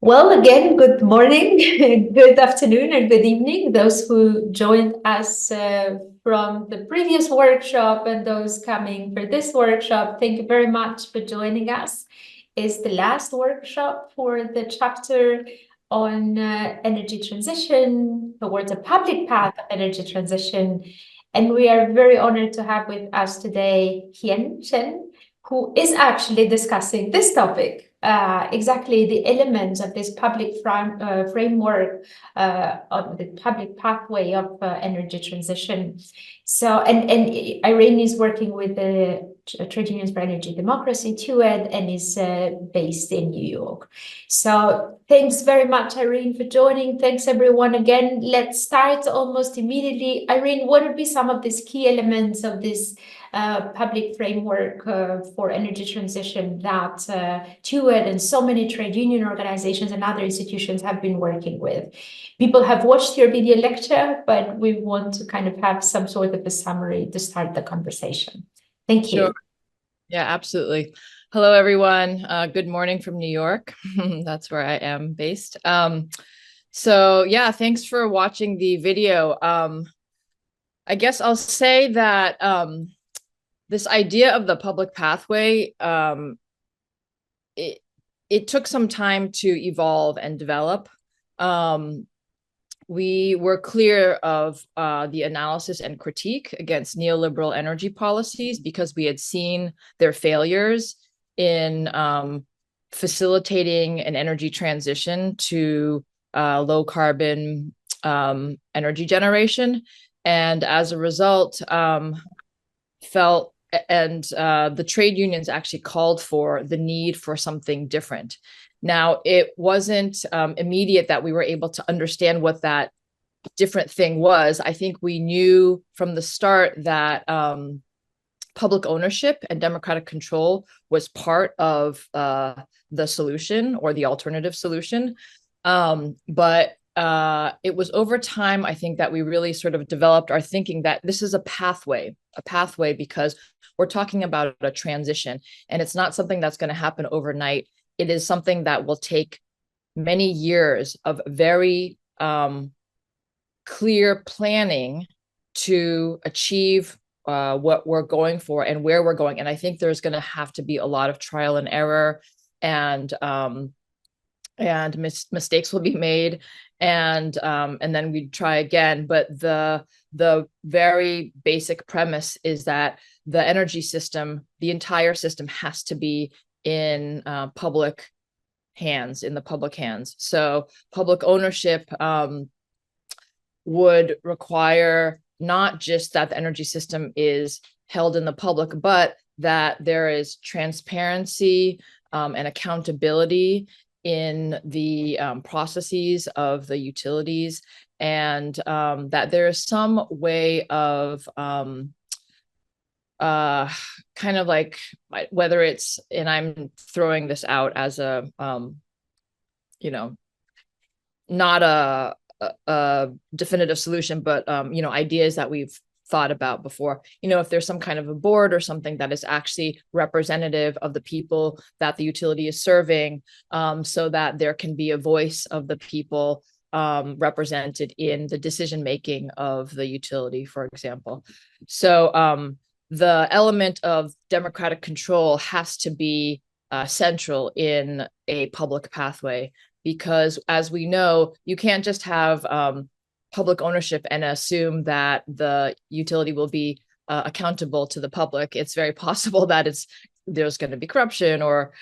Well, again, good morning, good afternoon, and good evening. Those who joined us from the previous workshop and those coming for this workshop, thank you very much for joining us. It's the last workshop for the chapter on energy transition towards a public path of energy transition. And we are very honored to have with us today Hien Shen, who is actually discussing this topic, exactly the elements of this public framework of the public pathway of energy transition. So, and Irene is working with the Trade Unions for Energy Democracy, TUED, and is based in New York. So thanks very much, Irene, for joining. Thanks, everyone. Again, let's start almost immediately. Irene, what would be some of these key elements of this public framework for energy transition that TUED and so many trade union organizations and other institutions have been working with? People have watched your video lecture, but we want to kind of have some sort of a summary to start the conversation. Thank you. Sure. Yeah, absolutely. Hello, everyone. Good morning from New York. That's where I am based. So yeah, thanks for watching the video. I guess I'll say that this idea of the public pathway, it took some time to evolve and develop. We were clear of the analysis and critique against neoliberal energy policies because we had seen their failures in facilitating an energy transition to low carbon energy generation. And as a result, felt the trade unions actually called for the need for something different. Now, it wasn't immediate that we were able to understand what that different thing was. I think we knew from the start that public ownership and democratic control was part of the solution or the alternative solution. But it was over time, I think, that we really sort of developed our thinking that this is a pathway because we're talking about a transition, and it's not something that's going to happen overnight. It is something that will take many years of very clear planning to achieve what we're going for and where we're going. And I think there's going to have to be a lot of trial and error, and mistakes will be made, and then we try again. But the very basic premise is that the energy system, the entire system, has to be in public hands, So public ownership would require not just that the energy system is held in the public, but that there is transparency and accountability in the processes of the utilities, and that there is some way of kind of like, whether it's, and I'm throwing this out as a not a definitive solution, but ideas that we've thought about before. If there's some kind of a board or something that is actually representative of the people that the utility is serving, so that there can be a voice of the people represented in the decision making of the utility, for example. So the element of democratic control has to be central in a public pathway, because, as we know, you can't just have public ownership and assume that the utility will be accountable to the public. It's very possible that there's going to be corruption or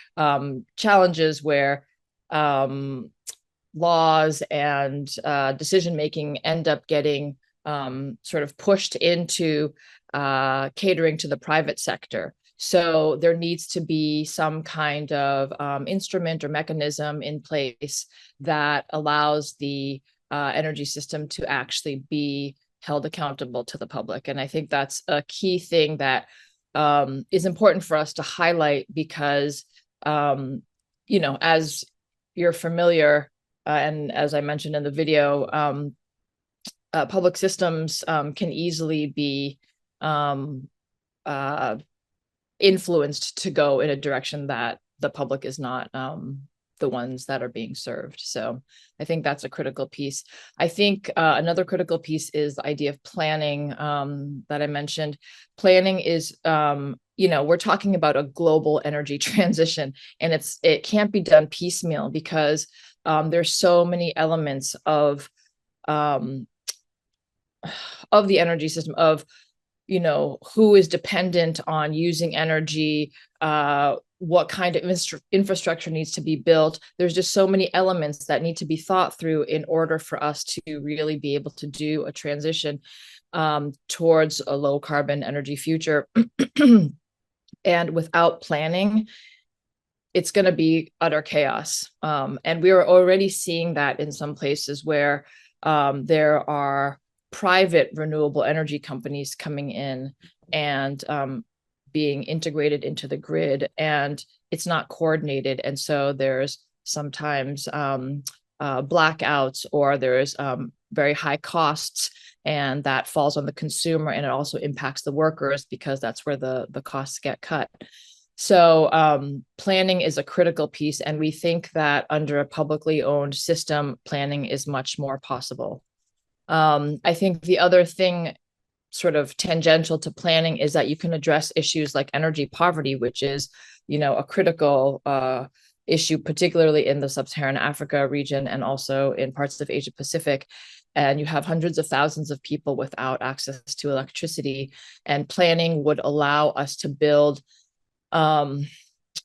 challenges where laws and decision making end up getting sort of pushed into catering to the private sector. So there needs to be some kind of instrument or mechanism in place that allows the energy system to actually be held accountable to the public. And I think that's a key thing that is important for us to highlight, because, as you're familiar, and as I mentioned in the video, public systems can easily be influenced to go in a direction that the public is not the ones that are being served. So I think that's a critical piece. I think another critical piece is the idea of planning that I mentioned. Planning is, we're talking about a global energy transition, and it can't be done piecemeal because there's so many elements of the energy system, of who is dependent on using energy, what kind of infrastructure needs to be built. There's just so many elements that need to be thought through in order for us to really be able to do a transition towards a low carbon energy future. And without planning, it's going to be utter chaos. And we are already seeing that in some places where there are private renewable energy companies coming in and being integrated into the grid, and it's not coordinated. And so there's sometimes blackouts, or there's very high costs, and that falls on the consumer, and it also impacts the workers because that's where the costs get cut. So planning is a critical piece, and we think that under a publicly owned system, planning is much more possible. I think the other thing sort of tangential to planning is that you can address issues like energy poverty, which is, a critical issue, particularly in the sub-Saharan Africa region and also in parts of Asia Pacific. And you have hundreds of thousands of people without access to electricity, and planning would allow us to build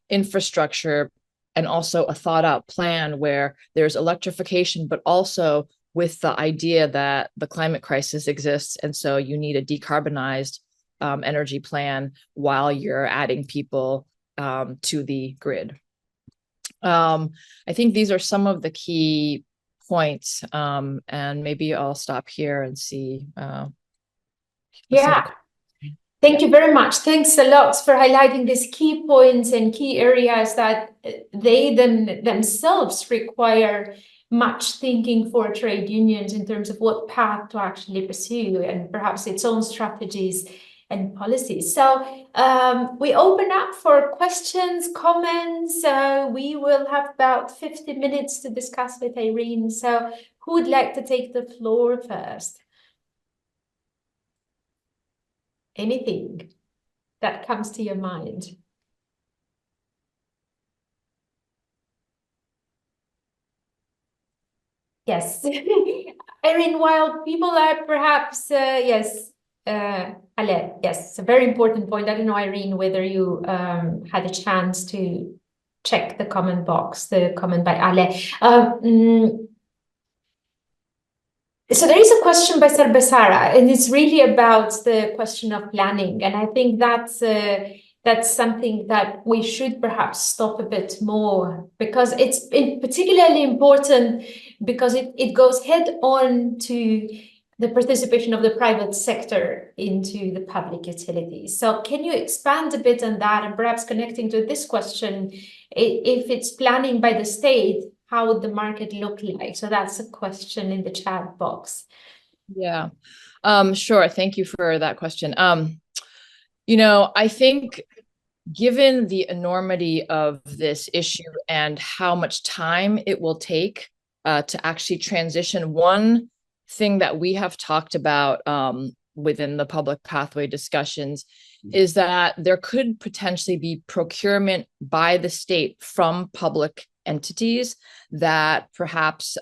infrastructure and also a thought out plan where there's electrification, but also with the idea that the climate crisis exists. And so you need a decarbonized energy plan while you're adding people to the grid. I think these are some of the key points, and maybe I'll stop here and see. Yeah. Thank you very much. Thanks a lot for highlighting these key points and key areas that they themselves require much thinking for trade unions in terms of what path to actually pursue, and perhaps its own strategies and policies. So we open up for questions, comments. We will have about 50 minutes to discuss with Irene. So who would like to take the floor first? Anything that comes to your mind? Yes. Irene, while people are perhaps, yes, Ale, yes, it's a very important point. I don't know, Irene, whether you had a chance to check the comment box, the comment by Ale. So there is a question by Sarbesara, and it's really about the question of planning. And I think that's something that we should perhaps stop a bit more, because it's particularly important because it goes head on to the participation of the private sector into the public utilities. So can you expand a bit on that, and perhaps connecting to this question, if it's planning by the state, how would the market look like? So that's a question in the chat box. Yeah, sure. Thank you for that question. I think given the enormity of this issue and how much time it will take to actually transition, one thing that we have talked about within the public pathway discussions is that there could potentially be procurement by the state from public entities that perhaps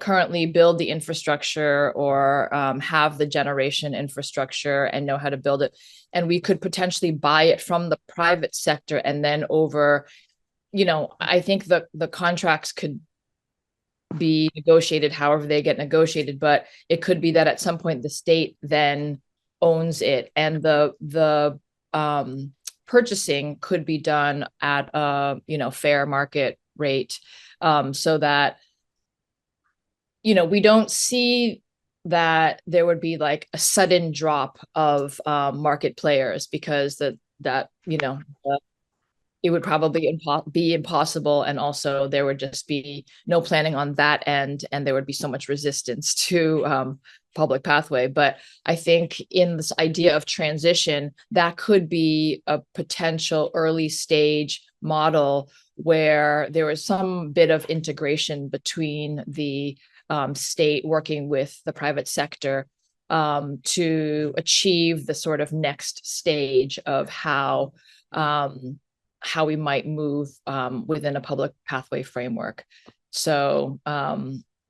currently build the infrastructure or have the generation infrastructure and know how to build it. And we could potentially buy it from the private sector, and then over, I think the contracts could be negotiated however they get negotiated, but it could be that at some point the state then owns it, and the purchasing could be done at a fair market rate, so that we don't see that there would be like a sudden drop of market players, because it would probably be impossible, and also there would just be no planning on that end, and there would be so much resistance to public pathway. But I think in this idea of transition, that could be a potential early stage model where there was some bit of integration between the state working with the private sector to achieve the sort of next stage of how we might move within a public pathway framework. So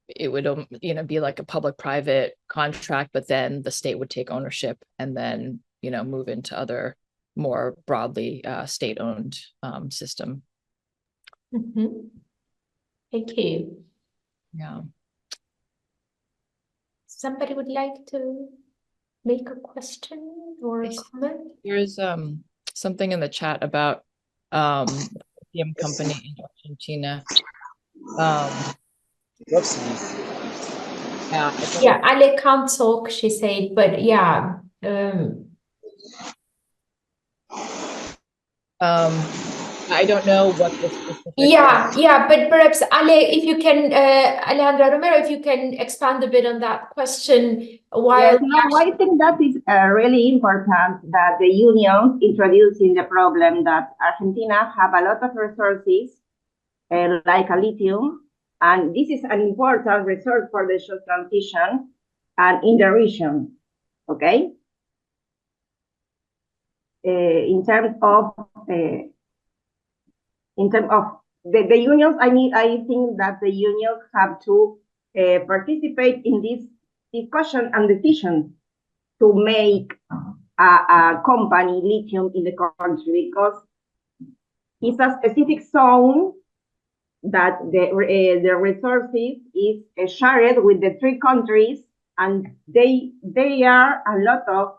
it would, be like a public-private contract, but then the state would take ownership and then, move into other more broadly state-owned system. Mm-hmm. Thank you. Yeah. Somebody would like to make a question or a comment? There's something in the chat about the lithium company in Argentina. Yeah, Ale can't talk, she said, but yeah. I don't know what the specific. Yeah, but perhaps Ale, if you can, Alejandra Romero, if you can expand a bit on that question. While yes, no, I think that is really important that the unions introducing the problem that Argentina have a lot of resources like a lithium, and this is an important resource for the just transition and in the region, okay? In terms of the unions, I think that the unions have to participate in this discussion and decision to make a company lithium in the country, because it's a specific zone that the resources is shared with the three countries, and they are a lot of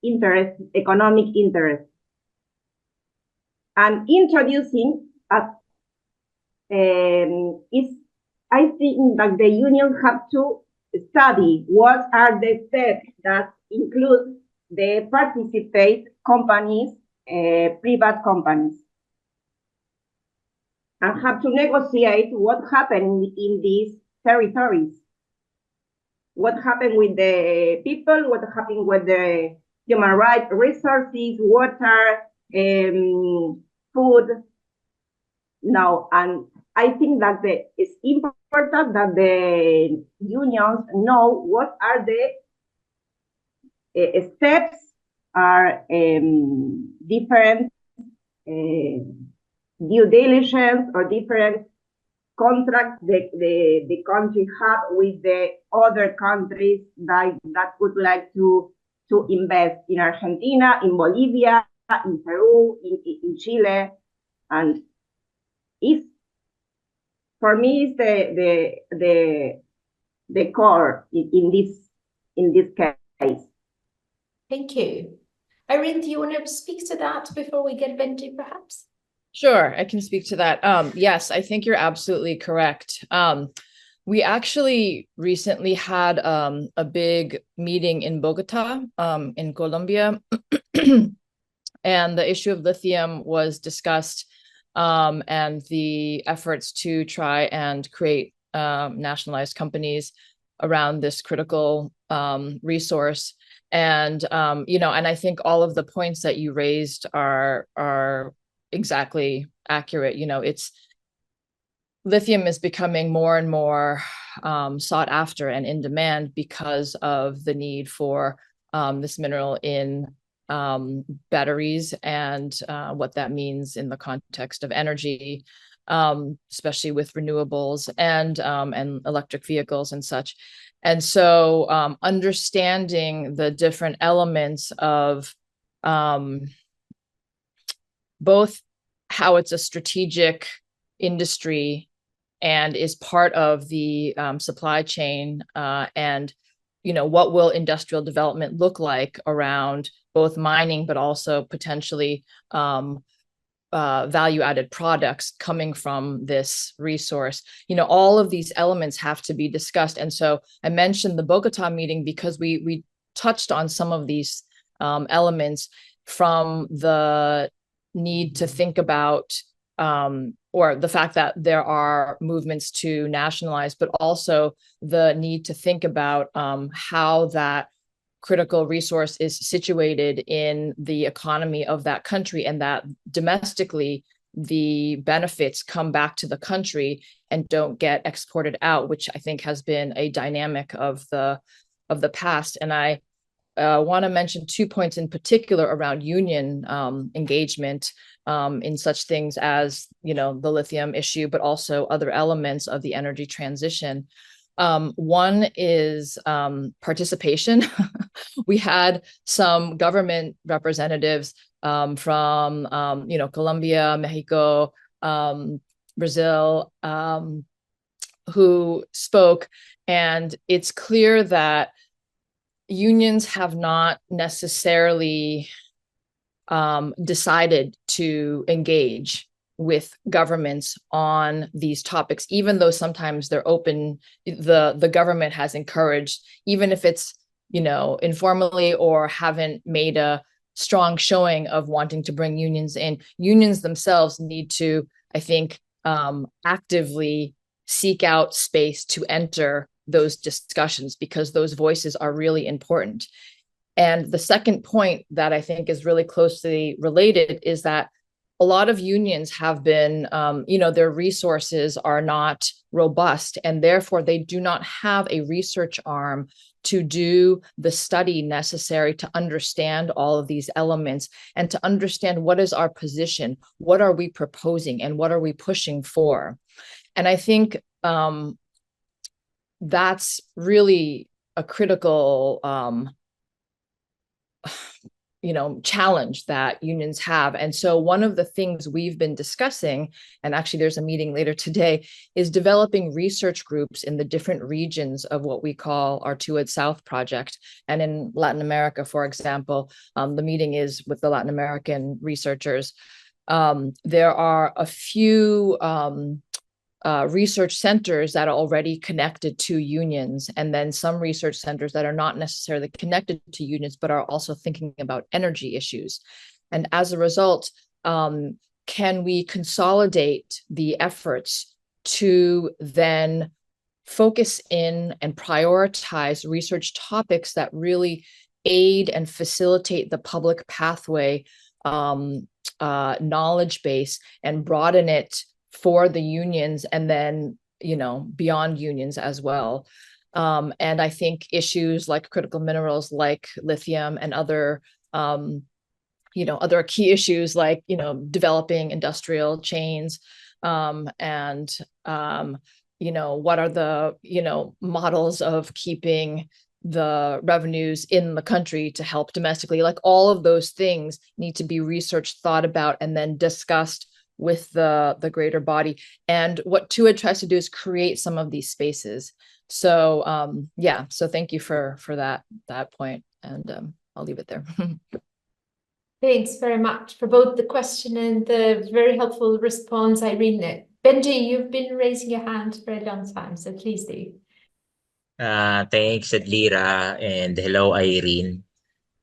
interest, economic interest. And introducing is, I think that the unions have to study what are the steps that include the participate companies, private companies, and have to negotiate what happened in these territories. What happened with the people, what happened with the human rights, resources, water, food. Now, and I think that it's important that the unions know what are the steps, are different due diligence or different contracts the country have with the other countries that would like to invest in Argentina, in Bolivia, in Peru, in Chile, and it's, for me, it's the core in this case. Thank you. Irene, do you want to speak to that before we get Benji, perhaps? Sure, I can speak to that. Yes, I think you're absolutely correct. We actually recently had a big meeting in Bogota, in Colombia, and the issue of lithium was discussed, and the efforts to try and create nationalized companies around this critical resource. And and I think all of the points that you raised are exactly accurate. Lithium is becoming more and more sought after and in demand because of the need for this mineral in batteries and what that means in the context of energy, especially with renewables and electric vehicles and such. And so understanding the different elements of both how it's a strategic industry and is part of the supply chain, and what will industrial development look like around both mining, but also potentially value-added products coming from this resource. All of these elements have to be discussed. And so I mentioned the Bogota meeting because we touched on some of these elements, from the need to think about or the fact that there are movements to nationalize, but also the need to think about how that critical resource is situated in the economy of that country, and that domestically the benefits come back to the country and don't get exported out, which I think has been a dynamic of the past. And I want to mention 2 points in particular around union engagement in such things as, the lithium issue, but also other elements of the energy transition. One is participation. We had some government representatives from, Colombia, Mexico, Brazil, who spoke, and it's clear that unions have not necessarily decided to engage with governments on these topics, even though sometimes they're open. The government has encouraged, even if it's, informally, or haven't made a strong showing of wanting to bring unions in. Unions themselves need to, I think, actively seek out space to enter those discussions, because those voices are really important. And the second point that I think is really closely related is that a lot of unions have been, their resources are not robust, and therefore they do not have a research arm to do the study necessary to understand all of these elements and to understand what is our position, what are we proposing, and what are we pushing for. And I think that's really a critical challenge that unions have. And so one of the things we've been discussing, and actually there's a meeting later today, is developing research groups in the different regions of what we call our Toward South project. And in Latin America, for example, the meeting is with the Latin American researchers. There are a few research centers that are already connected to unions, and then some research centers that are not necessarily connected to unions, but are also thinking about energy issues. And as a result, can we consolidate the efforts to then focus in and prioritize research topics that really aid and facilitate the public pathway knowledge base, and broaden it for the unions, and then, beyond unions as well. And I think issues like critical minerals, like lithium, and other, other key issues like, developing industrial chains, and, what are the, models of keeping the revenues in the country to help domestically, like all of those things need to be researched, thought about, and then discussed with the greater body. And what TUID tries to do is create some of these spaces. So so thank you for that point, and I'll leave it there. Thanks very much for both the question and the very helpful response, Irene. Benji, you've been raising your hand for a long time, so please do. Thanks, Adlira, and hello, Irene.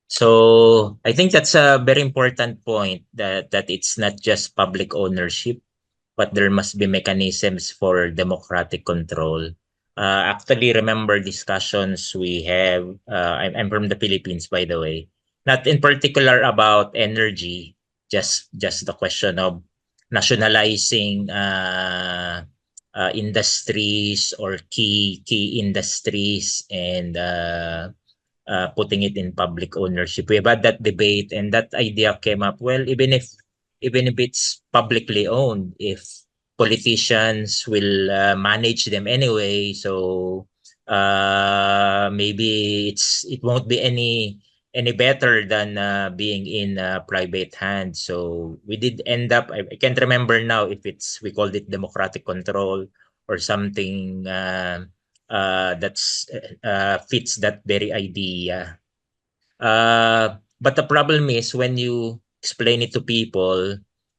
So I think that's a very important point, that it's not just public ownership, but there must be mechanisms for democratic control. Actually, remember discussions we have. I'm from the Philippines, by the way. Not in particular about energy, just the question of nationalizing industries or key industries, and putting it in public ownership. We had that debate, and that idea came up. Well, even if it's publicly owned, if politicians will manage them anyway, so maybe it won't be any better than being in private hands. So we did end up, I can't remember now if we called it democratic control or something that's fits that very idea. But the problem is, when you explain it to people,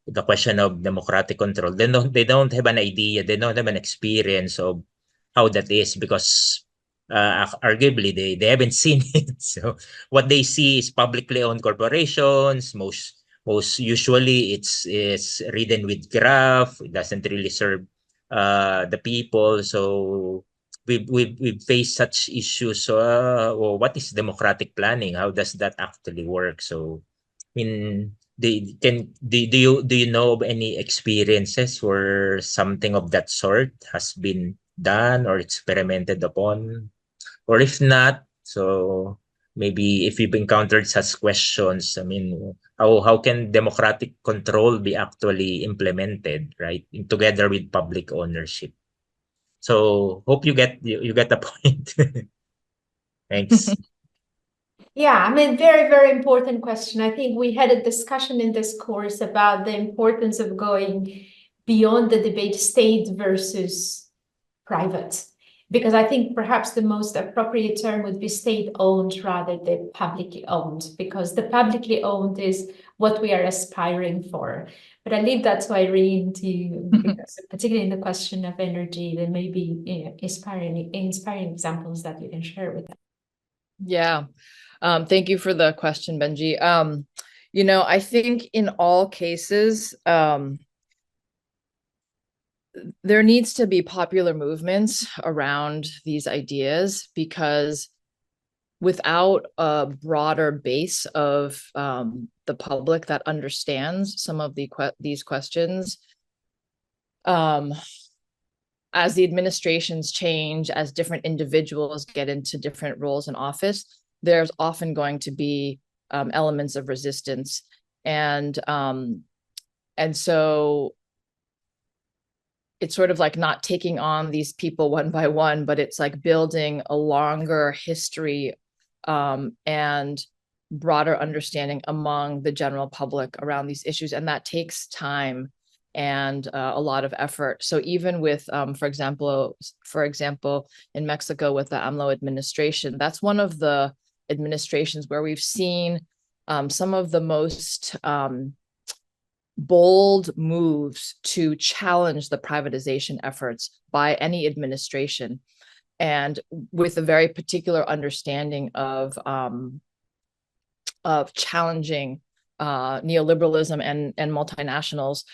the question of democratic control, they don't have an idea, they don't have an experience of how that is, because arguably they haven't seen it. So what they see is publicly owned corporations. Most usually it's ridden with graph. It doesn't really serve the people. So we've faced such issues. So what is democratic planning? How does that actually work? So I mean, do you know of any experiences where something of that sort has been done or experimented upon? Or if not, so maybe if you've encountered such questions, I mean, how can democratic control be actually implemented, right? Together with public ownership. So hope you get the point. Thanks. Yeah, I mean, very, very important question. I think we had a discussion in this course about the importance of going beyond the debate state versus private, because I think perhaps the most appropriate term would be state-owned rather than publicly owned, because the publicly owned is what we are aspiring for. But I leave that to Irene because particularly in the question of energy, there may be inspiring examples that you can share with us. Yeah. Thank you for the question, Benji. You know, I think in all cases, there needs to be popular movements around these ideas, because without a broader base of the public that understands some of these questions, as the administrations change, as different individuals get into different roles in office, there's often going to be elements of resistance. And so it's sort of like not taking on these people one by one, but it's like building a longer history and broader understanding among the general public around these issues. And that takes time and a lot of effort. So even with, for example, in Mexico with the AMLO administration, that's one of the administrations where we've seen some of the most bold moves to challenge the privatization efforts by any administration, and with a very particular understanding of challenging neoliberalism and multinationals.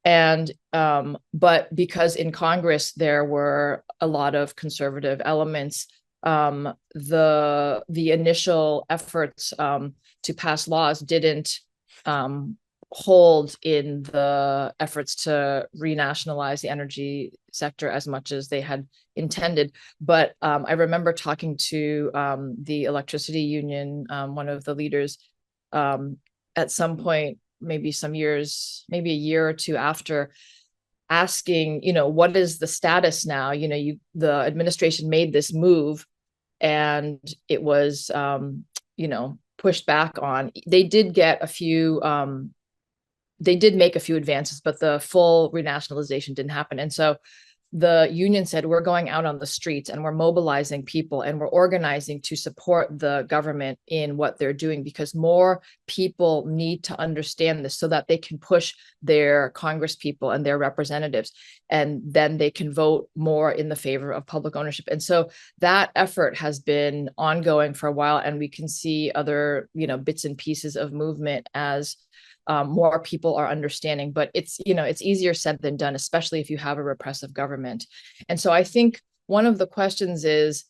And but because in Congress there were a lot of conservative elements, the initial efforts to pass laws didn't hold in the efforts to renationalize the energy sector as much as they had intended. But I remember talking to the electricity union, one of the leaders, at some point, maybe a year or two after, asking, what is the status now? The administration made this move and it was, pushed back on. They did get a few, they did make a few advances, but the full renationalization didn't happen. And so the union said, we're going out on the streets and we're mobilizing people and we're organizing to support the government in what they're doing, because more people need to understand this so that they can push their Congress people and their representatives, and then they can vote more in the favor of public ownership. And so that effort has been ongoing for a while, and we can see other, bits and pieces of movement as more people are understanding. But it's easier said than done, especially if you have a repressive government. And so I think one of the questions is,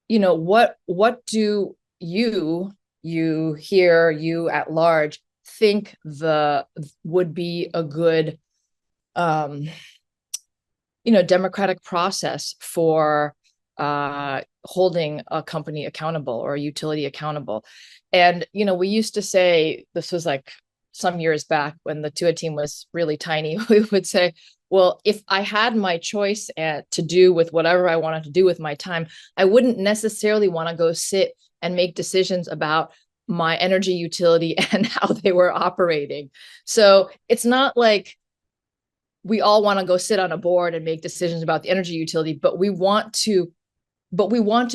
what do you here, you at large, think would be a good democratic process for holding a company accountable or a utility accountable? And we used to say, this was like some years back when the TUA team was really tiny, we would say, well, if I had my choice to do with whatever I wanted to do with my time, I wouldn't necessarily want to go sit and make decisions about my energy utility and how they were operating. So it's not like we all want to go sit on a board and make decisions about the energy utility, but we want to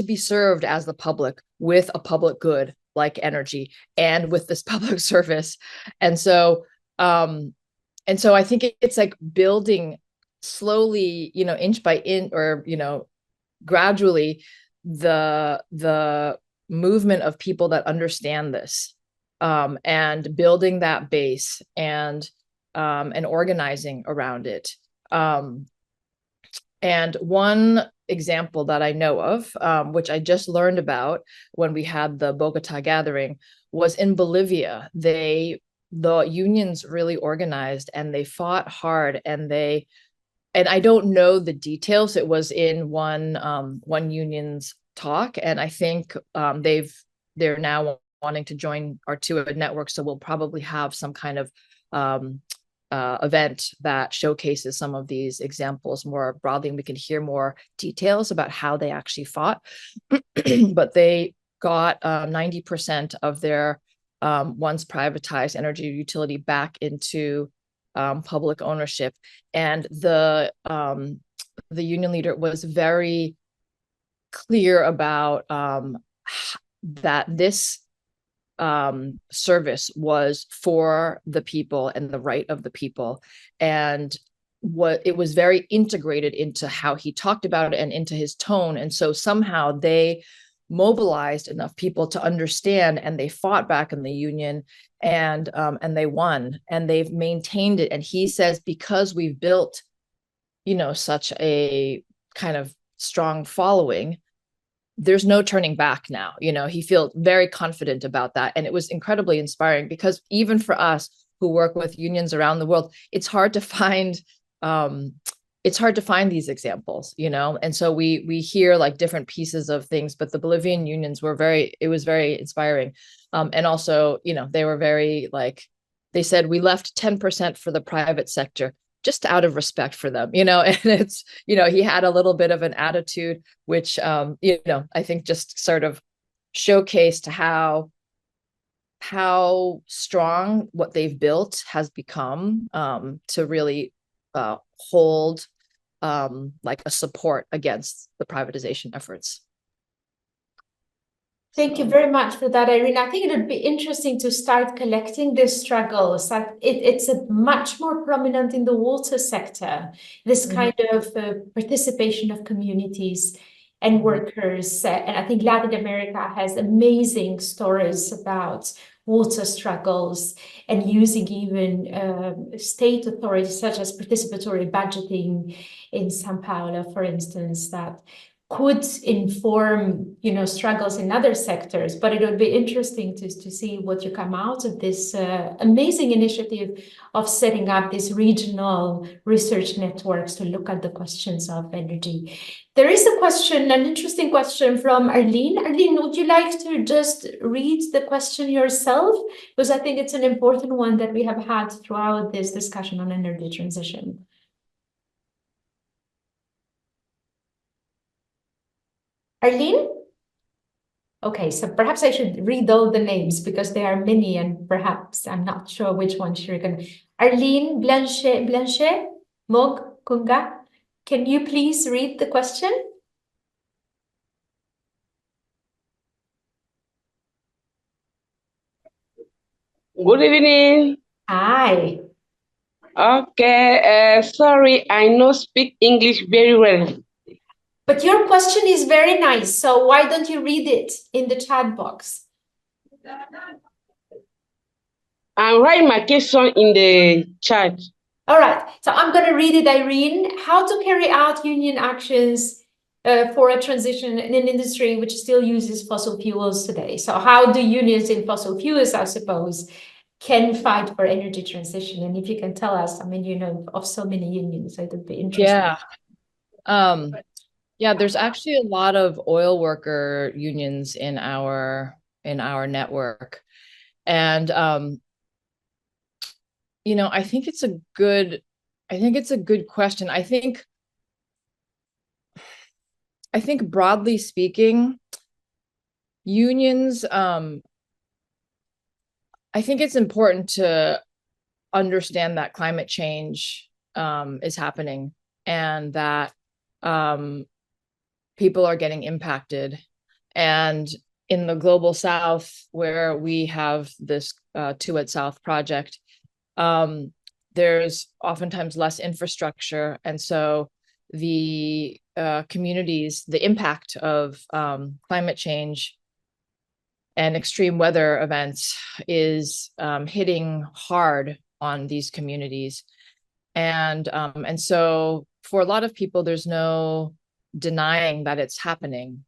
be served as the public with a public good like energy and with this public service. And so I think it's like building slowly, inch by inch, or, gradually, the movement of people that understand this, and building that base and organizing around it. And one example that I know of, which I just learned about when we had the Bogota gathering, was in Bolivia. They the unions really organized and they fought hard, and I don't know the details. It was in one union's talk, and I think they're now wanting to join our TUID network, so we'll probably have some kind of event that showcases some of these examples more broadly, and we can hear more details about how they actually fought. But they got 90% of their once privatized energy utility back into public ownership. And the union leader was very clear about that this service was for the people and the right of the people, and what it was very integrated into how he talked about it and into his tone. And so somehow they mobilized enough people to understand, and they fought back in the union, and they won, and they've maintained it. And he says, because we've built, such a kind of strong following, there's no turning back now. He feels very confident about that. And it was incredibly inspiring, because even for us who work with unions around the world, it's hard to find these examples, and so we hear like different pieces of things, but the Bolivian unions it was very inspiring. And also, they were very they said, we left 10% for the private sector, just out of respect for them, and it's, he had a little bit of an attitude, which, I think just sort of showcased how strong what they've built has become, to really hold like a support against the privatization efforts. Thank you very much for that, Irene. I think it would be interesting to start collecting these struggles. It's a much more prominent in the water sector, this kind of participation of communities and workers. And I think Latin America has amazing stories about water struggles, and using even state authorities such as participatory budgeting in São Paulo, for instance, that could inform, struggles in other sectors. But it would be interesting to see what you come out of this amazing initiative of setting up these regional research networks to look at the questions of energy. There is a question, an interesting question from Arlene. Arlene, would you like to just read the question yourself? Because I think it's an important one that we have had throughout this discussion on energy transition. Arlene? Okay, so perhaps I should read all the names, because there are many, and perhaps I'm not sure which one you're going to. Arlene Blanchet, Mog Kunga, can you please read the question? Good evening. Hi. Okay, sorry, I no speak English very well. But your question is very nice, so why don't you read it in the chat box? I'm writing my question in the chat. All right, so I'm going to read it, Irene. How to carry out union actions for a transition in an industry which still uses fossil fuels today. So how do unions in fossil fuels, I suppose, can fight for energy transition? And if you can tell us, I mean, of so many unions, it would be interesting. Yeah, there's actually a lot of oil worker unions in our network. And I think it's a good question. I think broadly speaking, unions, I think it's important to understand that climate change is happening, and that people are getting impacted. And in the global South, where we have this TUID South project, there's oftentimes less infrastructure. And so the communities, the impact of climate change and extreme weather events is hitting hard on these communities. And so for a lot of people, there's no denying that it's happening.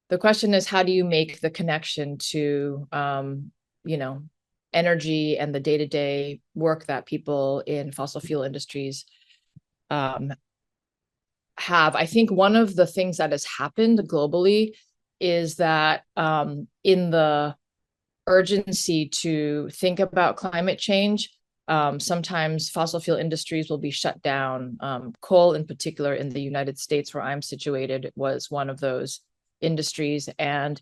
The question is, how do you make the connection to, energy and the day-to-day work that people in fossil fuel industries have. I think one of the things that has happened globally is that in the urgency to think about climate change, sometimes fossil fuel industries will be shut down. Coal in particular in the United States, where I'm situated, was one of those industries. And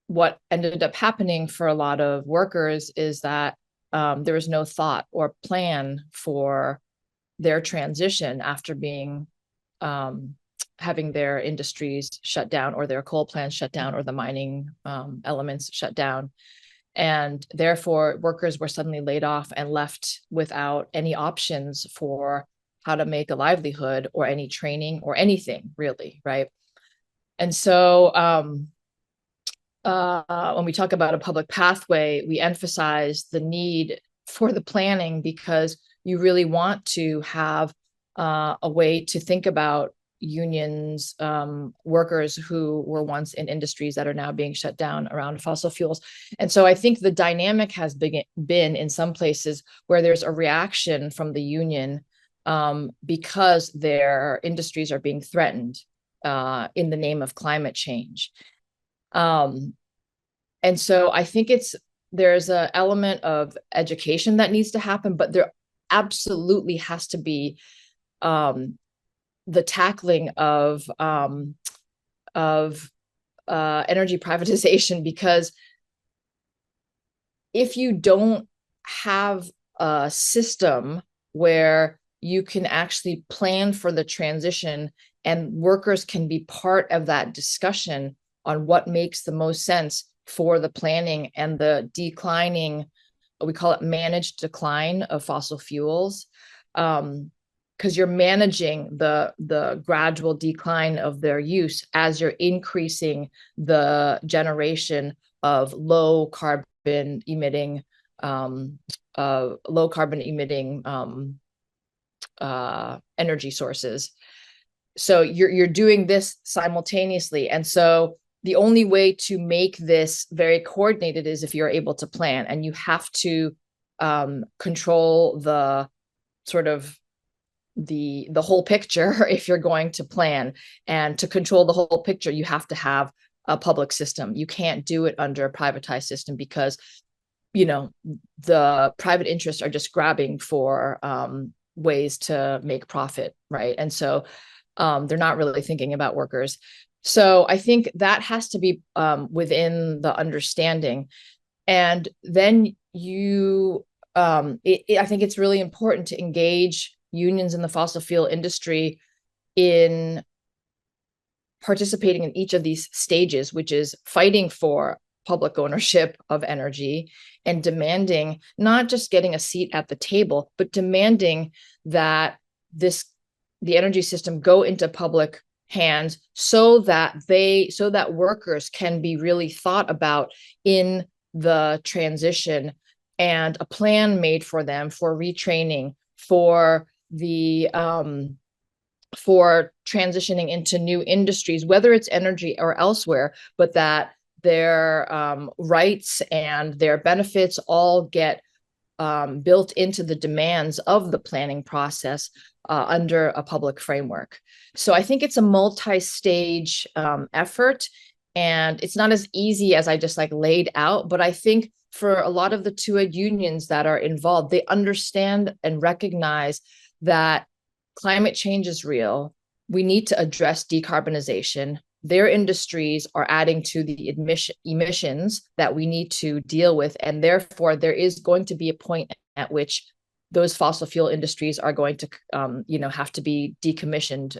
what ended up happening for a lot of workers is that there was no thought or plan for their transition after being having their industries shut down, or their coal plants shut down, or the mining elements shut down. And therefore, workers were suddenly laid off and left without any options for how to make a livelihood, or any training or anything really, right? And so when we talk about a public pathway, we emphasize the need for the planning, because you really want to have a way to think about unions, workers who were once in industries that are now being shut down around fossil fuels. And so I think the dynamic has been in some places where there's a reaction from the union because their industries are being threatened in the name of climate change. And so I think there's an element of education that needs to happen, but there absolutely has to be the tackling of energy privatization, because if you don't have a system where you can actually plan for the transition and workers can be part of that discussion on what makes the most sense for the planning and the declining, we call it managed decline of fossil fuels, because you're managing the gradual decline of their use as you're increasing the generation of low carbon emitting energy sources. So you're doing this simultaneously. And so the only way to make this very coordinated is if you're able to plan, and you have to control the sort of the whole picture if you're going to plan. And to control the whole picture, you have to have a public system. You can't do it under a privatized system, because the private interests are just grabbing for ways to make profit, right? And so they're not really thinking about workers. So I think that has to be within the understanding. And then I think it's really important to engage unions in the fossil fuel industry in participating in each of these stages, which is fighting for public ownership of energy and demanding, not just getting a seat at the table, but demanding that the energy system go into public hands so that workers can be really thought about in the transition, and a plan made for them for retraining, for transitioning into new industries, whether it's energy or elsewhere, but that their rights and their benefits all get built into the demands of the planning process under a public framework. So I think it's a multi-stage effort, and it's not as easy as I just laid out, but I think for a lot of the TUED unions that are involved, they understand and recognize that climate change is real. We need to address decarbonization. Their industries are adding to the emissions that we need to deal with. And therefore, there is going to be a point at which those fossil fuel industries are going to, have to be decommissioned.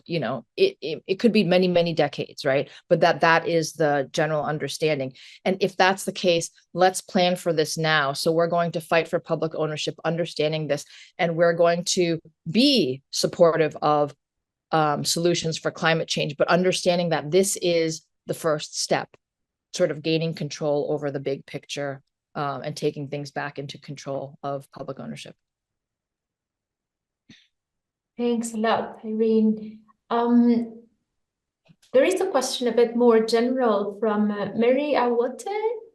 It could be many, many decades, right? But that is the general understanding. And if that's the case, let's plan for this now. So we're going to fight for public ownership, understanding this, and we're going to be supportive of solutions for climate change, but understanding that this is the first step, sort of gaining control over the big picture and taking things back into control of public ownership. Thanks a lot, Irene. There is a question a bit more general from Mary Awote.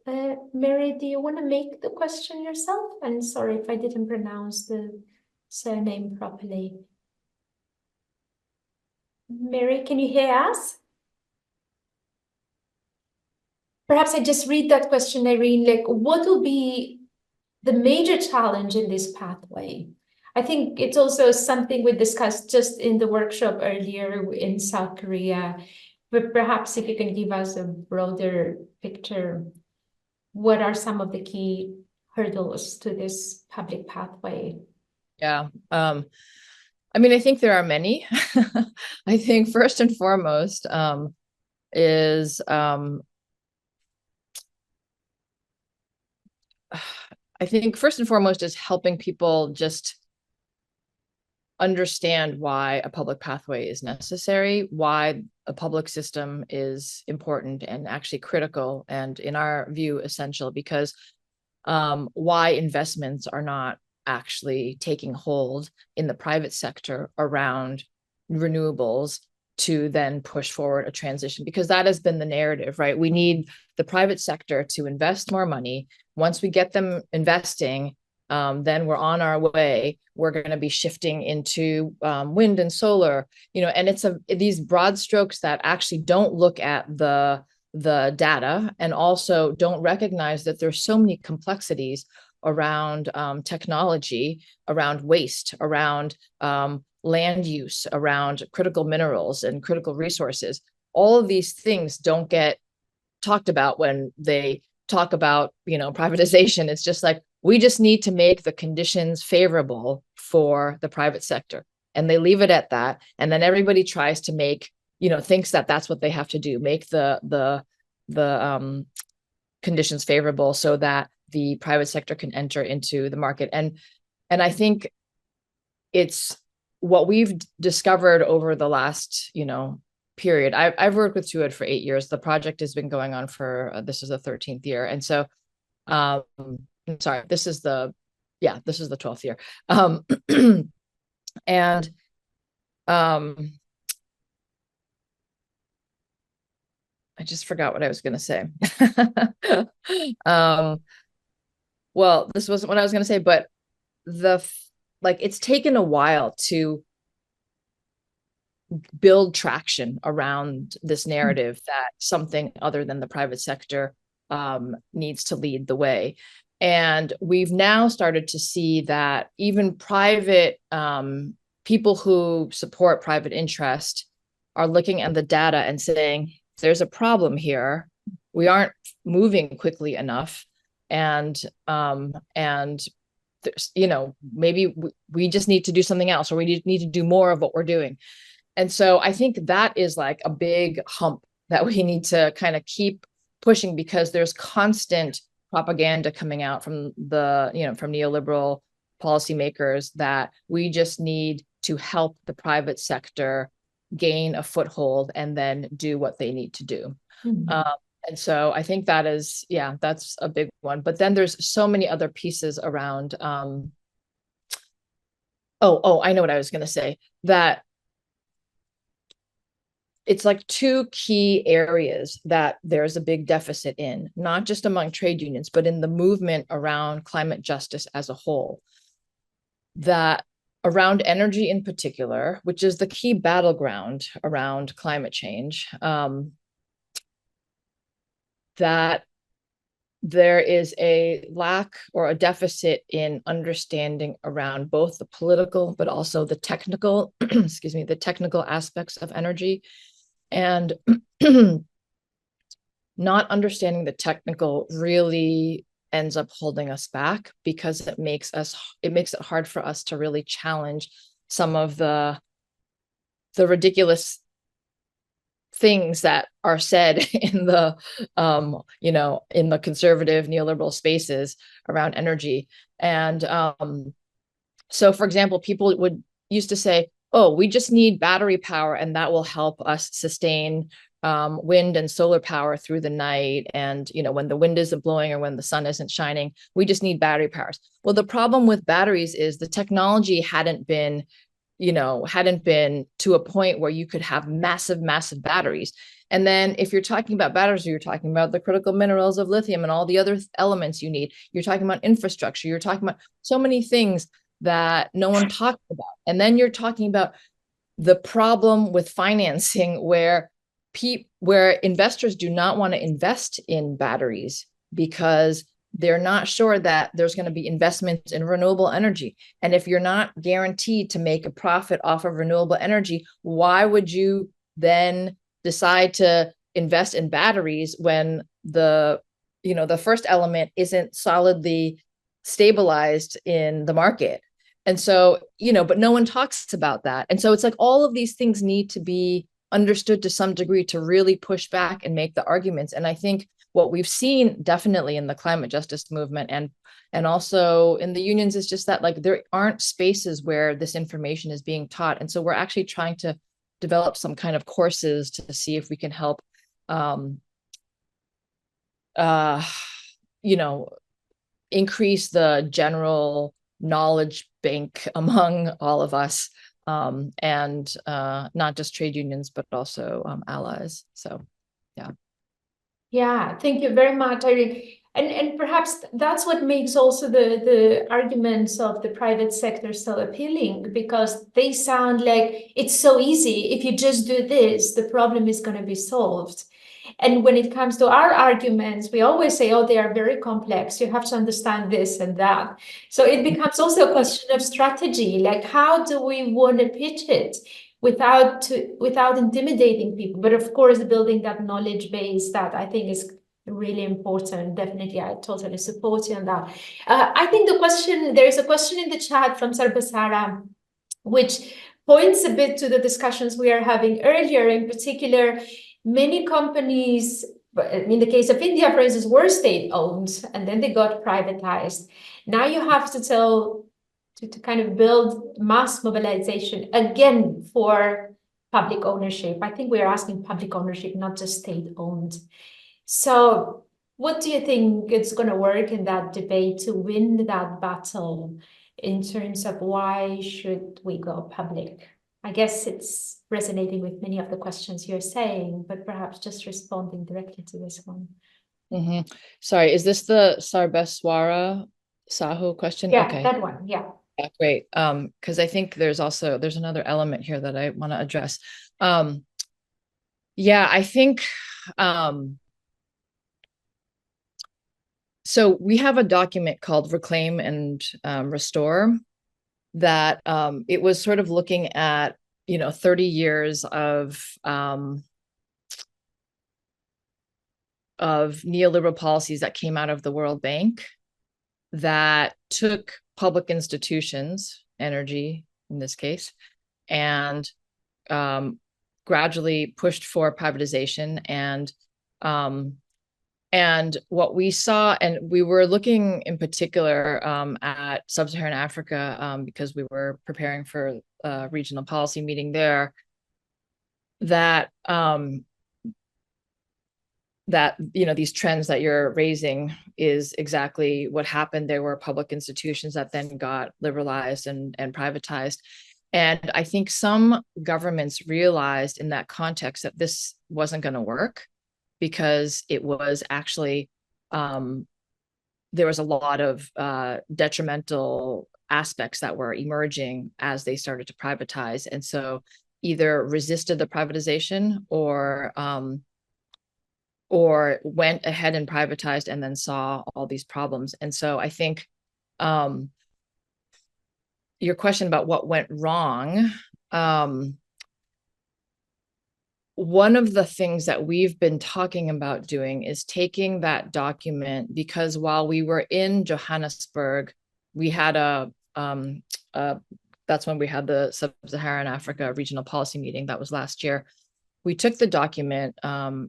Mary, do you want to make the question yourself? And sorry if I didn't pronounce the surname properly. Mary, can you hear us? Perhaps I just read that question, Irene, like what will be the major challenge in this pathway? I think it's also something we discussed just in the workshop earlier in South Korea, but perhaps if you can give us a broader picture, what are some of the key hurdles to this public pathway? Yeah. I mean, I think there are many. I think first and foremost is I think first and foremost is helping people just understand why a public pathway is necessary, why a public system is important and actually critical, and in our view, essential, because why investments are not actually taking hold in the private sector around renewables to then push forward a transition, because that has been the narrative, right? We need the private sector to invest more money. Once we get them investing, then we're on our way. We're going to be shifting into wind and solar, and it's these broad strokes that actually don't look at the data and also don't recognize that there's so many complexities around technology, around waste, around land use, around critical minerals and critical resources. All of these things don't get talked about when they talk about, privatization. It's just like, we just need to make the conditions favorable for the private sector. And they leave it at that. And then everybody tries to make, thinks that that's what they have to do, make the conditions favorable so that the private sector can enter into the market. And I think it's what we've discovered over the last, period. I've worked with TUID for 8 years. The project has been going on for, this is the 13th year. And so, sorry, this is the 12th year. And I just forgot what I was going to say. Well, this wasn't what I was going to say, but it's taken a while to build traction around this narrative that something other than the private sector needs to lead the way. And we've now started to see that even private people who support private interest are looking at the data and saying, there's a problem here. We aren't moving quickly enough. And maybe we just need to do something else, or we need to do more of what we're doing. And so I think that is like a big hump that we need to kind of keep pushing, because there's constant propaganda coming out from from neoliberal policymakers that we just need to help the private sector gain a foothold and then do what they need to do. Mm-hmm. And so I think that is, that's a big one. But then there's so many other pieces around. I know what I was going to say, that it's like two key areas that there's a big deficit in, not just among trade unions, but in the movement around climate justice as a whole. That around energy in particular, which is the key battleground around climate change, that there is a lack or a deficit in understanding around both the political, but also the technical, the technical aspects of energy. And not understanding the technical really ends up holding us back, because it makes it hard for us to really challenge some of the ridiculous things that are said in the in the conservative neoliberal spaces around energy. And so, for example, people used to say, oh, we just need battery power and that will help us sustain wind and solar power through the night. And, when the wind isn't blowing or when the sun isn't shining, we just need battery powers. Well, the problem with batteries is the technology hadn't been hadn't been to a point where you could have massive, massive batteries. And then if you're talking about batteries, you're talking about the critical minerals of lithium and all the other elements you need. You're talking about infrastructure. You're talking about so many things that no one talks about. And then you're talking about the problem with financing where investors do not want to invest in batteries because they're not sure that there's going to be investments in renewable energy. And if you're not guaranteed to make a profit off of renewable energy, why would you then decide to invest in batteries when the first element isn't solidly stabilized in the market? And so, but no one talks about that. And so it's like all of these things need to be understood to some degree to really push back and make the arguments. And I think what we've seen definitely in the climate justice movement and also in the unions is just that like there aren't spaces where this information is being taught. And so we're actually trying to develop some kind of courses to see if we can help increase the general knowledge bank among all of us, and not just trade unions, but also allies. So, yeah. Yeah, thank you very much, Irene. And perhaps that's what makes also the arguments of the private sector so appealing, because they sound like it's so easy. If you just do this, the problem is going to be solved. And when it comes to our arguments, we always say, oh, they are very complex. You have to understand this and that. So it becomes also a question of strategy. Like, how do we want to pitch it without intimidating people? But of course, building that knowledge base, that I think is really important. Definitely, I totally support you on that. I think there is a question in the chat from Sarbasara, which points a bit to the discussions we are having earlier. In particular, many companies, in the case of India, for instance, were state-owned, and then they got privatized. Now you have to kind of build mass mobilization again for public ownership. I think we're asking public ownership, not just state-owned. So what do you think it's going to work in that debate to win that battle in terms of why should we go public? I guess it's resonating with many of the questions you're saying, but perhaps just responding directly to this one. Mm-hmm. Sorry, is this the Sarbeswara Sahu question? Yeah, okay. That one, yeah. Yeah, great. Because I think there's another element here that I want to address. Yeah, I think so we have a document called Reclaim and Restore that it was sort of looking at 30 years of neoliberal policies that came out of the World Bank that took public institutions, energy in this case, and gradually pushed for privatization. And what we saw, and we were looking in particular at Sub-Saharan Africa because we were preparing for a regional policy meeting there, that these trends that you're raising is exactly what happened. There were public institutions that then got liberalized and privatized. And I think some governments realized in that context that this wasn't going to work, because it was actually, there was a lot of detrimental aspects that were emerging as they started to privatize. And so either resisted the privatization or went ahead and privatized and then saw all these problems. And so I think your question about what went wrong, one of the things that we've been talking about doing is taking that document, because while we were in Johannesburg, we had that's when we had the Sub-Saharan Africa Regional Policy Meeting. That was last year. We took the document.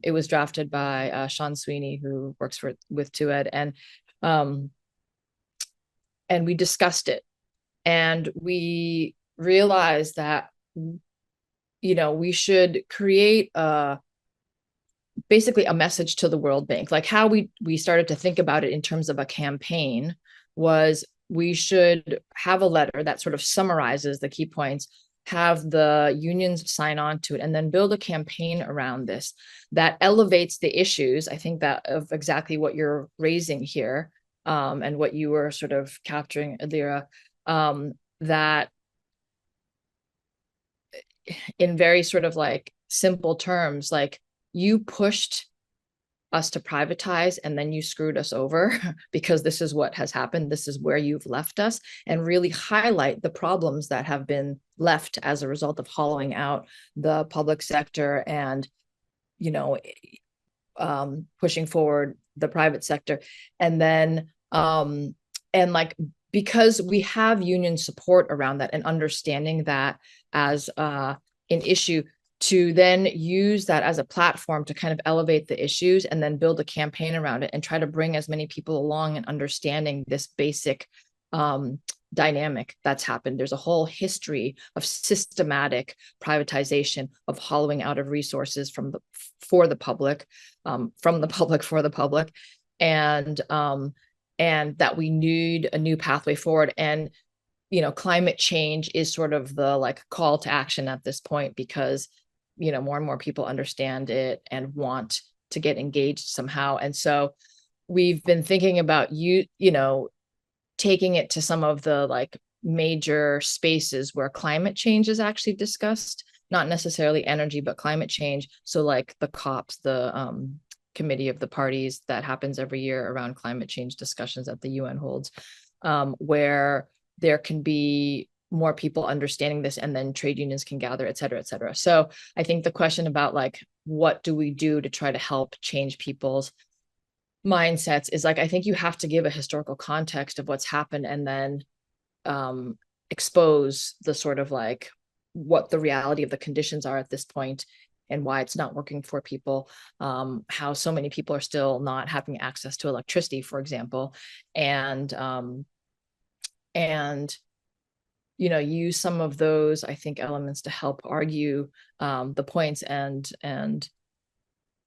It was drafted by Sean Sweeney, who works with TUED, and we discussed it. And we realized that we should create basically a message to the World Bank. Like how we started to think about it in terms of a campaign was we should have a letter that sort of summarizes the key points have the unions sign on to it, and then build a campaign around this that elevates the issues, I think, that of exactly what you're raising here, and what you were sort of capturing, Adira, that in very sort of like simple terms, like, you pushed us to privatize and then you screwed us over because this is what has happened. This is where you've left us, and really highlight the problems that have been left as a result of hollowing out the public sector and, you know, pushing forward the private sector. And then, and like, because we have union support around that and understanding that as an issue, to then use that as a platform to kind of elevate the issues and then build a campaign around it and try to bring as many people along in understanding this basic dynamic that's happened. There's a whole history of systematic privatization, of hollowing out of resources from the for the public for the public, and that we need a new pathway forward. And, you know, climate change is sort of the like call to action at this point, because, you know, more and more people understand it and want to get engaged somehow. And so we've been thinking about you know, taking it to some of the like major spaces where climate change is actually discussed, not necessarily energy, but climate change. So like the COPs, the Committee of the Parties, that happens every year around climate change discussions that the UN holds, where there can be more people understanding this, and then trade unions can gather, et cetera, et cetera. So I think the question about like, what do we do to try to help change people's mindsets is like, I think you have to give a historical context of what's happened, and then expose the sort of like what the reality of the conditions are at this point and why it's not working for people, how so many people are still not having access to electricity, for example, and you know, use some of those, I think, elements to help argue the points, and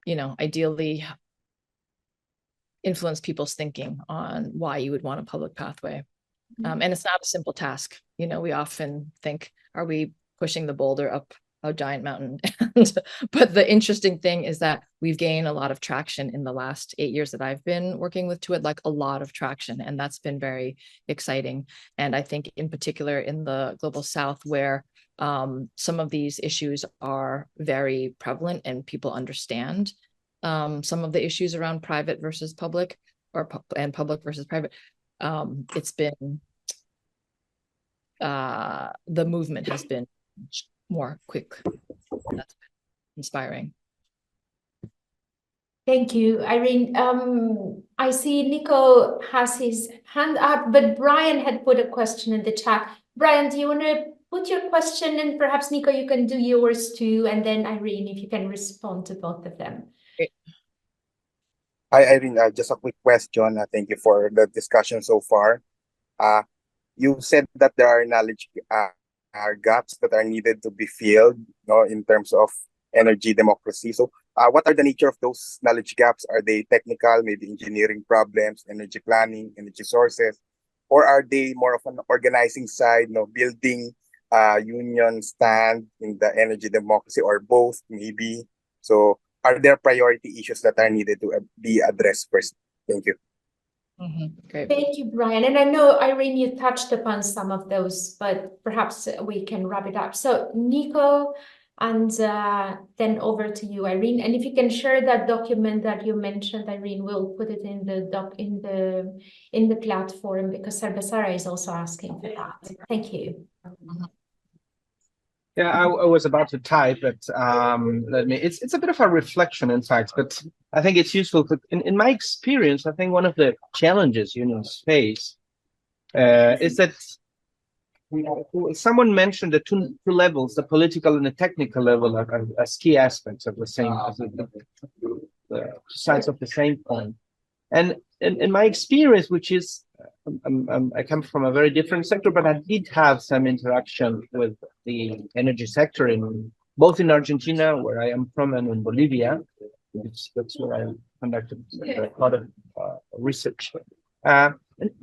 you know, ideally influence people's thinking on why you would want a public pathway. And it's not a simple task. You know, we often think, are we pushing the boulder up a giant mountain? But the interesting thing is that we've gained a lot of traction in the last 8 years that I've been working with TUID, like a lot of traction. And that's been very exciting. And I think in particular in the Global South, where some of these issues are very prevalent and people understand some of the issues around private versus public, and public versus private, it's been the movement has been more quick. That's inspiring. Thank you, Irene. I see Nico has his hand up, but Brian had put a question in the chat. Brian, do you want to put your question, and perhaps Nico, you can do yours too, and then Irene, if you can respond to both of them. Great. Hi, Irene. Just a quick question. Thank you for the discussion so far. You said that there are knowledge gaps that are needed to be filled, in terms of energy democracy. So, what are the nature of those knowledge gaps? Are they technical, maybe engineering problems, energy planning, energy sources, or are they more of an organizing side, building union stand in the energy democracy, or both, maybe? So, are there priority issues that are needed to be addressed first? Thank you. Great. Thank you, Brian. And I know, Irene, you touched upon some of those, but perhaps we can wrap it up. So Nico, and then over to you, Irene. And if you can share that document that you mentioned, Irene, we'll put it in the platform, because Sarbasara is also asking for that. Thank you. Yeah, I was about to type, but it's a bit of a reflection, in fact, but I think it's useful. In my experience, I think one of the challenges unions face is that someone mentioned the two levels, the political and the technical level, as key aspects of the same, the sides of the same coin. And in my experience, which is, I come from a very different sector, but I did have some interaction with the energy sector both in Argentina, where I am from, and in Bolivia. That's where I conducted a lot of research. And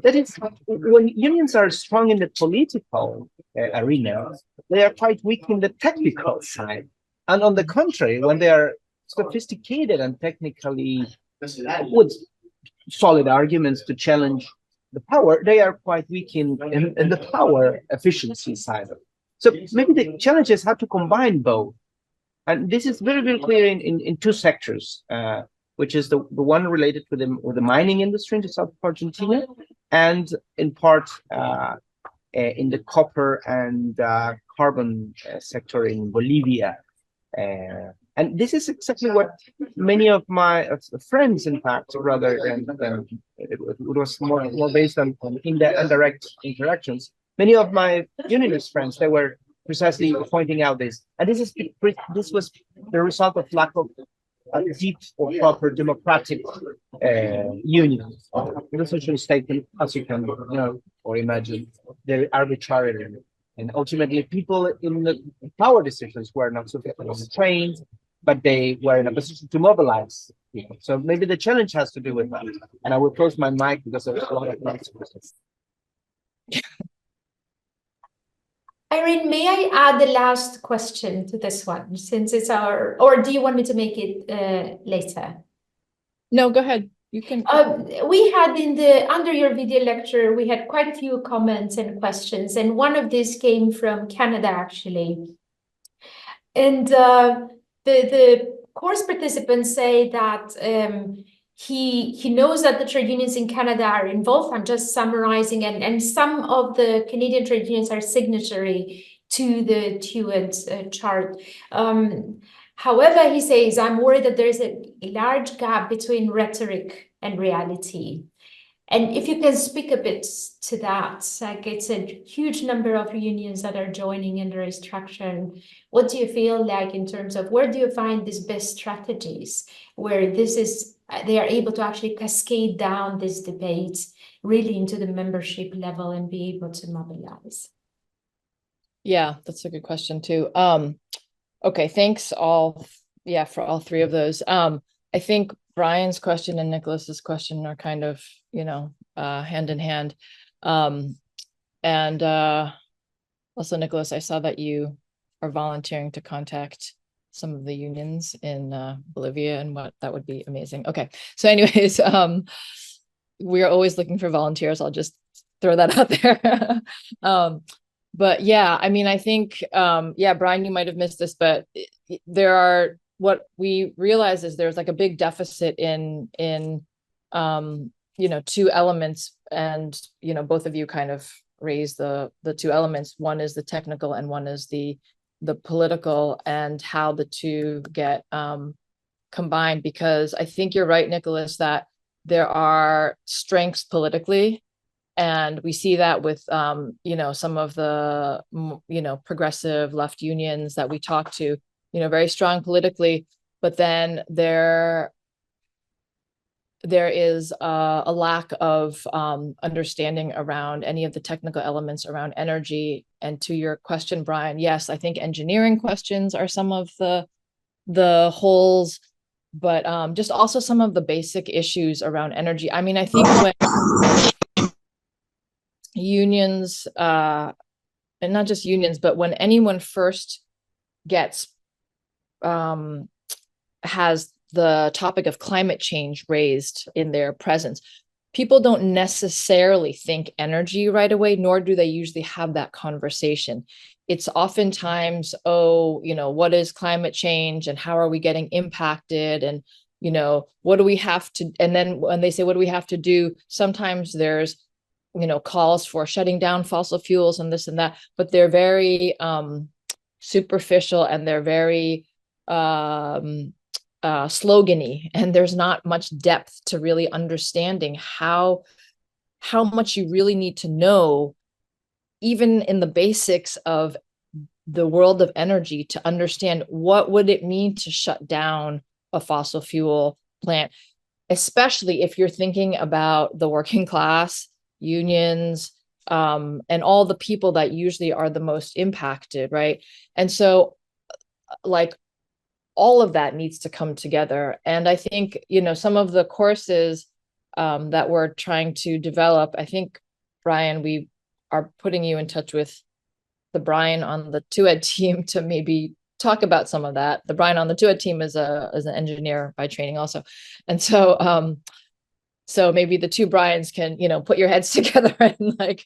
that is, when unions are strong in the political arena, they are quite weak in the technical side. And on the contrary, when they are sophisticated and technically with solid arguments to challenge the power, they are quite weak in the power efficiency side. So maybe the challenge is how to combine both. And this is very, very clear in two sectors, which is the one related with the mining industry in the south of Argentina, and in part in the copper and carbon sector in Bolivia. And this is exactly what many of my friends, in fact, rather than it was more based on indirect interactions. Many of my unionist friends, they were precisely pointing out this, and this was the result of lack of deep or proper democratic union. The social state, as you can know or imagine, very arbitrary. And ultimately, people in the power decisions were not sufficiently trained, but they were in a position to mobilize people. So maybe the challenge has to do with that. And I will close my mic because there's a lot of noise. Irene, may I add the last question to this one, since it's or do you want me to make it later? No, go ahead. You can. We had under your video lecture, we had quite a few comments and questions, and one of these came from Canada, actually. And the course participants say that he knows that the trade unions in Canada are involved. I'm just summarizing, and some of the Canadian trade unions are signatory to the TUED chart. However, he says, I'm worried that there's a large gap between rhetoric and reality. And if you can speak a bit to that, like it's a huge number of unions that are joining in the restructuring. What do you feel like in terms of where do you find these best strategies where they are able to actually cascade down this debate really into the membership level and be able to mobilize? Yeah, that's a good question too. Okay, thanks all. Yeah, for all three of those. I think Brian's question and Nicholas's question are kind of, hand in hand. And also, Nicholas, I saw that you are volunteering to contact some of the unions in Bolivia, and that would be amazing. Okay, so anyways, we are always looking for volunteers. I'll just throw that out there. But yeah, I mean, I think, Brian, you might have missed this, but what we realize is there's like a big deficit in two elements, and, both of you kind of raised the two elements. One is the technical and one is the political, and how the two get combined, because I think you're right, Nicholas, that there are strengths politically. And we see that with, some of the, progressive left unions that we talk to, very strong politically, but then there is a lack of understanding around any of the technical elements around energy. And to your question, Brian, yes, I think engineering questions are some of the holes, but just also some of the basic issues around energy. I mean, I think when unions, and not just unions, but when anyone first has the topic of climate change raised in their presence, people don't necessarily think energy right away, nor do they usually have that conversation. It's oftentimes, what is climate change and how are we getting impacted? And, what do we have to, and then when they say, what do we have to do? Sometimes there's, calls for shutting down fossil fuels and this and that, but they're very superficial, and they're very slogany, and there's not much depth to really understanding how much you really need to know, even in the basics of the world of energy, to understand what would it mean to shut down a fossil fuel plant, especially if you're thinking about the working class, unions, and all the people that usually are the most impacted, right? And so, all of that needs to come together. And I think, some of the courses that we're trying to develop, I think, Brian, we are putting you in touch with the Brian on the 2ed team to maybe talk about some of that. The Brian on the 2ed team is an engineer by training also. And so, so maybe the two Brians can, you know, put your heads together and like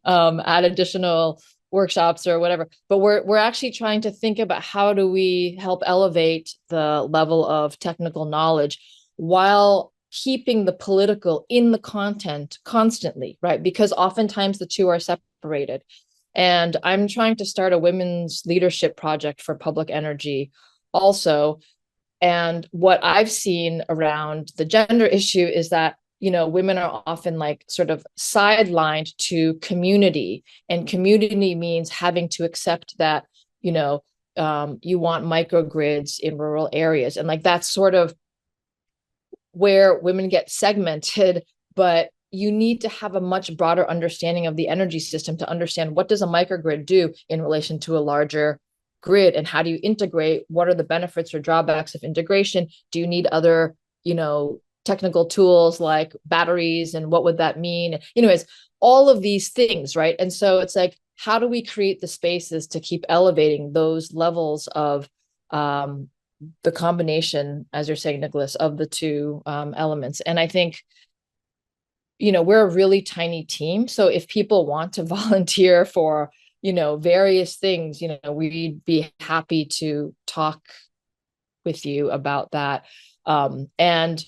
add additional workshops or whatever. But we're actually trying to think about how do we help elevate the level of technical knowledge while keeping the political in the content constantly, right? Because oftentimes the two are separated. And I'm trying to start a women's leadership project for public energy also. And what I've seen around the gender issue is that, you know, women are often like sort of sidelined to community, and community means having to accept that, you know, you want microgrids in rural areas. And like, that's sort of where women get segmented, but you need to have a much broader understanding of the energy system to understand what does a microgrid do in relation to a larger grid, and how do you integrate? What are the benefits or drawbacks of integration? Do you need other, you know, technical tools like batteries, and what would that mean? Anyways, all of these things, right? And so it's like, how do we create the spaces to keep elevating those levels of the combination, as you're saying, Nicholas, of the two elements? And I think, you know, we're a really tiny team. So if people want to volunteer for, you know, various things, you know, we'd be happy to talk with you about that. And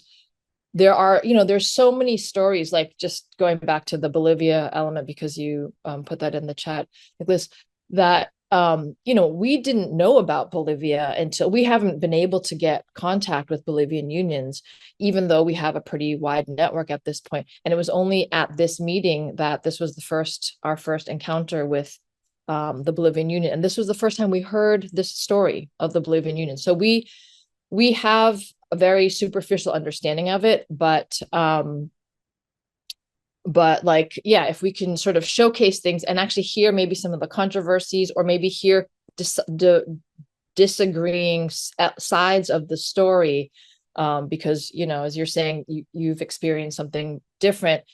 there are, you know, there's so many stories, like just going back to the Bolivia element, because you put that in the chat, Nicholas, that, you know, we didn't know about Bolivia until we haven't been able to get contact with Bolivian unions, even though we have a pretty wide network at this point. And it was only at this meeting that this was our first encounter with the Bolivian Union. And this was the first time we heard this story of the Bolivian Union. So we have a very superficial understanding of it, but like, yeah, if we can sort of showcase things and actually hear maybe some of the controversies, or maybe hear disagreeing sides of the story, because, you know, as you're saying, you've experienced something different,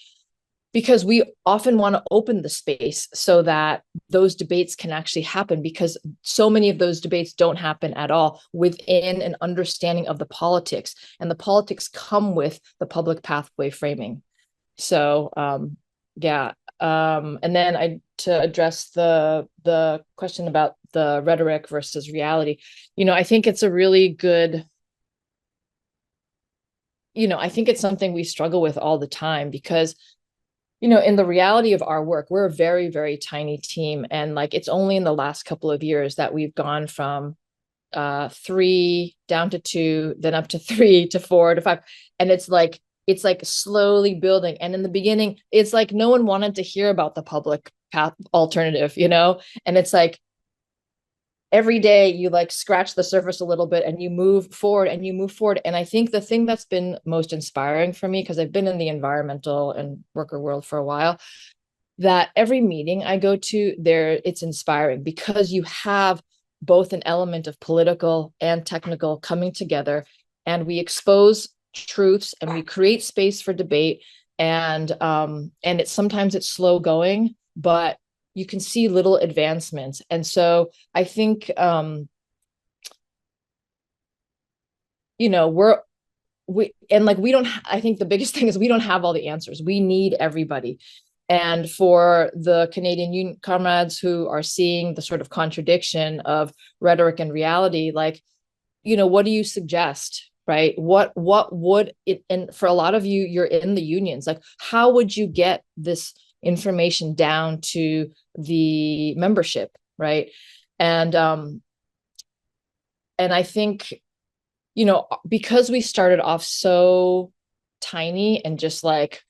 because we often want to open the space so that those debates can actually happen, because so many of those debates don't happen at all within an understanding of the politics, and the politics come with the public pathway framing. So yeah, and then to address the question about the rhetoric versus reality, you know, I think it's a really good, you know, I think it's something we struggle with all the time, because, you know, in the reality of our work, we're a very, very tiny team. And like, it's only in the last couple of years that we've gone from 3 down to 2, then up to 3 to 4 to 5. And it's like slowly building. And in the beginning, it's like no one wanted to hear about the public path alternative, you know? And it's like, every day you like scratch the surface a little bit and you move forward and you move forward. And I think the thing that's been most inspiring for me, because I've been in the environmental and worker world for a while, that every meeting I go to there, it's inspiring, because you have both an element of political and technical coming together, and we expose truths and we create space for debate. And sometimes it's slow going, but you can see little advancements. And so I think, you know, I think the biggest thing is we don't have all the answers. We need everybody. And for the Canadian Union comrades who are seeing the sort of contradiction of rhetoric and reality, like, you know, what do you suggest? Right? What would it, and for a lot of you, you're in the unions, like, how would you get this information down to the membership, right? And I think, you know, because we started off so tiny and just like,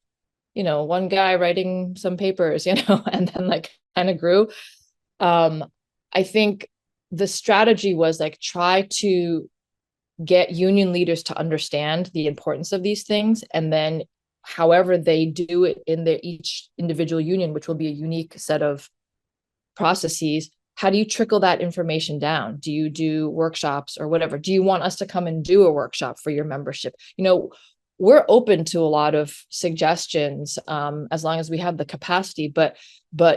you know, one guy writing some papers, you know, and then like kind of grew. I think the strategy was like, try to get union leaders to understand the importance of these things, and then however they do it in their each individual union, which will be a unique set of processes, how do you trickle that information down? Do you do workshops or whatever? Do you want us to come and do a workshop for your membership? You know, we're open to a lot of suggestions, as long as we have the capacity, but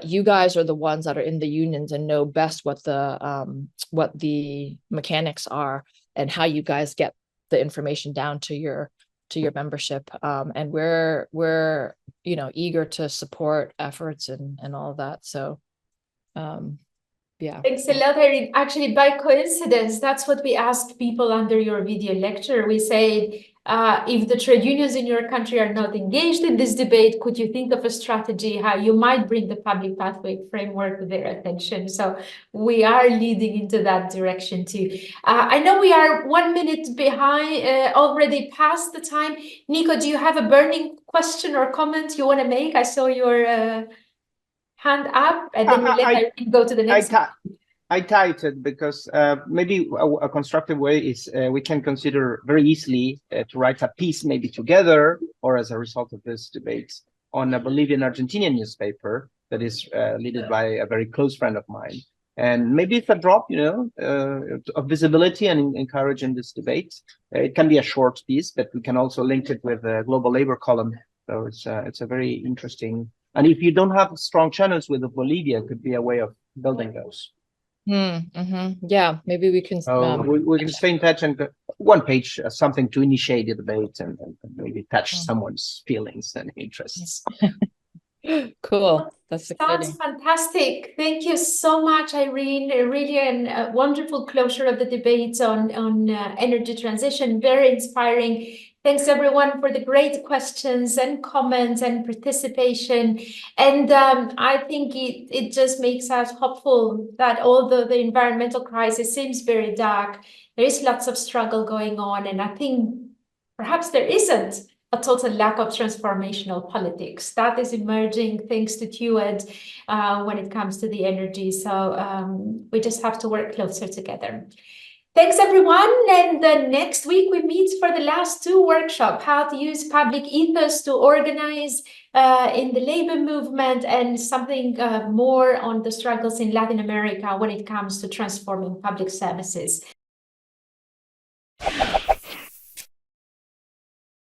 you guys are the ones that are in the unions and know best what the mechanics are and how you guys get the information down to your membership. And we're eager to support efforts and all of that. So yeah. Thanks a lot, Irene. Actually, by coincidence, that's what we asked people under your video lecture. We said, if the trade unions in your country are not engaged in this debate, could you think of a strategy how you might bring the public pathway framework to their attention? So we are leading into that direction too. I know we are 1 minute behind, already past the time. Nico, do you have a burning question or comment you want to make? I saw your hand up, and then we'll let Irene go to the next. I titled because maybe a constructive way is we can consider very easily to write a piece maybe together or as a result of this debate on a Bolivian-Argentinian newspaper that is led by a very close friend of mine. And maybe it's a drop, of visibility and encouraging this debate. It can be a short piece, but we can also link it with the global labor column. So it's a very interesting. And if you don't have strong channels with Bolivia, it could be a way of building those. Yeah, maybe we can. We can stay in touch and one page, something to initiate the debate and maybe touch someone's feelings and interests. Cool. That's exciting. Sounds fantastic. Thank you so much, Irene. Really a wonderful closure of the debates on energy transition. Very inspiring. Thanks everyone for the great questions and comments and participation. And I think it just makes us hopeful that although the environmental crisis seems very dark, there is lots of struggle going on. And I think perhaps there isn't a total lack of transformational politics that is emerging thanks to TUED when it comes to the energy. So we just have to work closer together. Thanks, everyone. And next week we meet for the last 2 workshops, how to use public ethos to organize in the labor movement, and something more on the struggles in Latin America when it comes to transforming public services.